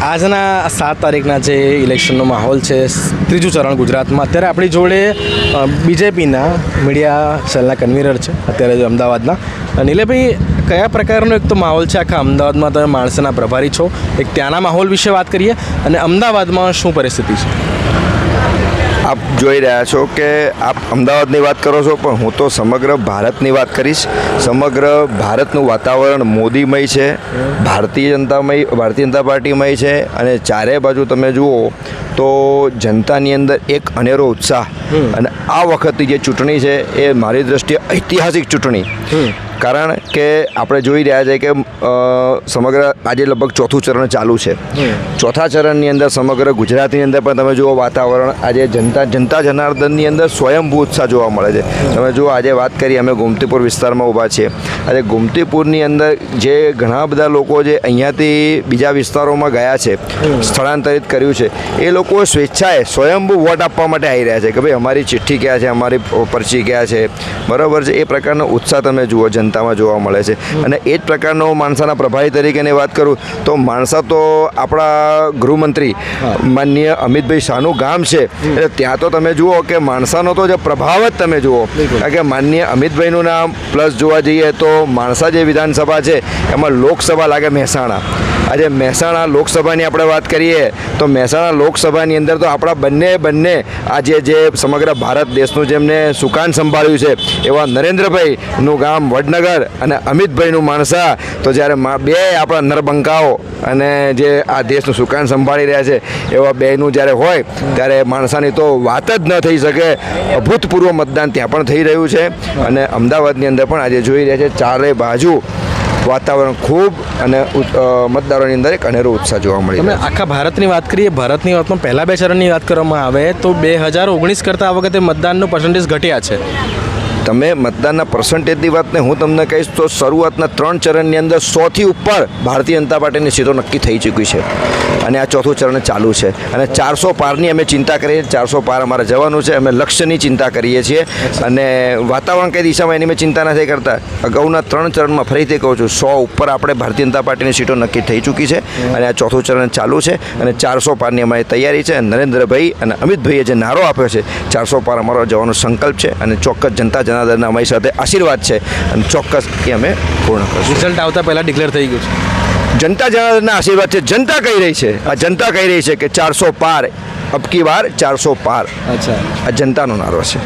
આજના 7 તારીખના જે ઇલેક્શનનો માહોલ છે, ત્રીજું ચરણ ગુજરાતમાં, અત્યારે આપણી જોડે બીજેપીના મીડિયા સેલના કન્વીનર છે અત્યારે અમદાવાદના. નીલેભાઈ, કયા પ્રકારનો એક તો માહોલ છે આખા અમદાવાદમાં? તમે માણસના પ્રભારી છો, એક ત્યાંના માહોલ વિશે વાત કરીએ અને અમદાવાદમાં શું પરિસ્થિતિ છે? આપ જોઈ રહ્યા છો કે આપ અમદાવાદની વાત કરો છો, પણ હું તો સમગ્ર ભારતની વાત કરીશ. સમગ્ર ભારતનું વાતાવરણ મોદીમય છે, ભારતીય જનતા પાર્ટીમય છે, અને ચારે બાજુ તમે જુઓ તો જનતાની અંદર એક અનેરો ઉત્સાહ. અને આ વખતની જે ચૂંટણી છે એ મારી દ્રષ્ટિએ ઐતિહાસિક ચૂંટણી, કારણ કે આપણે જોઈ રહ્યા છીએ કે સમગ્ર આજે લગભગ ચોથું ચરણ ચાલુ છે. ચોથા ચરણની અંદર સમગ્ર ગુજરાતની અંદર પણ તમે જુઓ વાતાવરણ આજે જનતા જનાર્દનની અંદર સ્વયંભૂ ઉત્સાહ જોવા મળે છે. તમે જુઓ, આજે વાત કરીએ, અમે ગોમતીપુર વિસ્તારમાં ઊભા છીએ. આજે ગોમતીપુરની અંદર જે ઘણા બધા લોકો જે અહીંયાથી બીજા વિસ્તારોમાં ગયા છે, સ્થળાંતરિત કર્યું છે, એ લોકો સ્વેચ્છાએ સ્વયંભૂ વોટ આપવા માટે આવી રહ્યા છે કે ભાઈ અમારી ચિઠ્ઠી ક્યાં છે, અમારી પરચી ક્યાં છે, બરાબર છે. એ પ્રકારનો ઉત્સાહ તમે જુઓ જનતામાં જોવા મળે છે. અને એ જ પ્રકારનો માણસાના પ્રભારી તરીકેની વાત કરું તો માણસા તો આપણા ગૃહમંત્રી માનનીય અમિતભાઈ શાહનું ગામ છે, એટલે ત્યાં તો તમે જુઓ કે માણસાનો તો જે પ્રભાવ જ તમે જુઓ. કારણ કે માનનીય અમિતભાઈનું નામ, પ્લસ જોવા જઈએ તો માણસા જે વિધાનસભા છે એમાં લોકસભા લાગે મહેસાણા. આજે મહેસાણા લોકસભાની આપણે વાત કરીએ તો મહેસાણા લોકસભાની અંદર તો આપણા બંને આજે જે સમગ્ર ભારત દેશનું જેમને સુકાન સંભાળ્યું છે એવા નરેન્દ્રભાઈનું ગામ વડનગર અને અમિતભાઈનું માણસા, તો જ્યારે બે આપણા નરબંકાઓ અને જે આ દેશનું સુકાન સંભાળી રહ્યા છે એવા બેનું જ્યારે હોય ત્યારે માણસાની તો વાત જ ન થઈ શકે. અભૂતપૂર્વ મતદાન ત્યાં પણ થઈ રહ્યું છે. અને અમદાવાદની અંદર પણ આજે જોઈ રહ્યા છે ચારે બાજુ વાતાવરણ ખૂબ, અને મતદારોની અંદર એક અનેરો ઉત્સાહ જોવા મળે. તમે આખા ભારતની વાત કરીએ, ભારતની વાતમાં પહેલા 2 ચરણની વાત કરવામાં આવે તો 2019 કરતાં આ વખતે મતદાનનું પર્સન્ટેજ ઘટ્યા છે. તમે મતદાનના પર્સન્ટેજની વાતને હું તમને કહીશ તો શરૂઆતના 3 ચરણની અંદર 100થી ઉપર ભારતીય જનતા પાર્ટીની સીટો નક્કી થઈ ચૂકી છે, અને આ ચોથું ચરણ ચાલુ છે. અને 400 પારની અમે ચિંતા કરીએ, 400 પાર અમારે જવાનું છે. અમે લક્ષ્યની ચિંતા કરીએ છીએ, અને વાતાવરણ કઈ દિશામાં એની મેં ચિંતા નથી કરતા. અગાઉના 3 ચરણમાં ફરીથી કહું છું, 100 ઉપર આપણે ભારતીય જનતા પાર્ટીની સીટો નક્કી થઈ ચૂકી છે, અને આ ચોથું ચરણ ચાલુ છે. અને 400 પારની અમારી તૈયારી છે. નરેન્દ્રભાઈ અને અમિતભાઈએ જે નારો આપ્યો છે, 400 પાર અમારો જવાનો સંકલ્પ છે, અને ચોક્કસ જનતા જનાર્દનના અમારી સાથે આશીર્વાદ છે, અને ચોક્કસ એ અમે પૂર્ણ કરશું. રિઝલ્ટ આવતા પહેલાં ડિક્લેર થઈ ગયું છે. જનતા જનાર્દનના આશીર્વાદ છે. જનતા કહી રહી છે, આ જનતા કહી રહી છે કે 400 પાર, અબકી વાર 400 પાર. અચ્છા, આ જનતાનો નારો છે.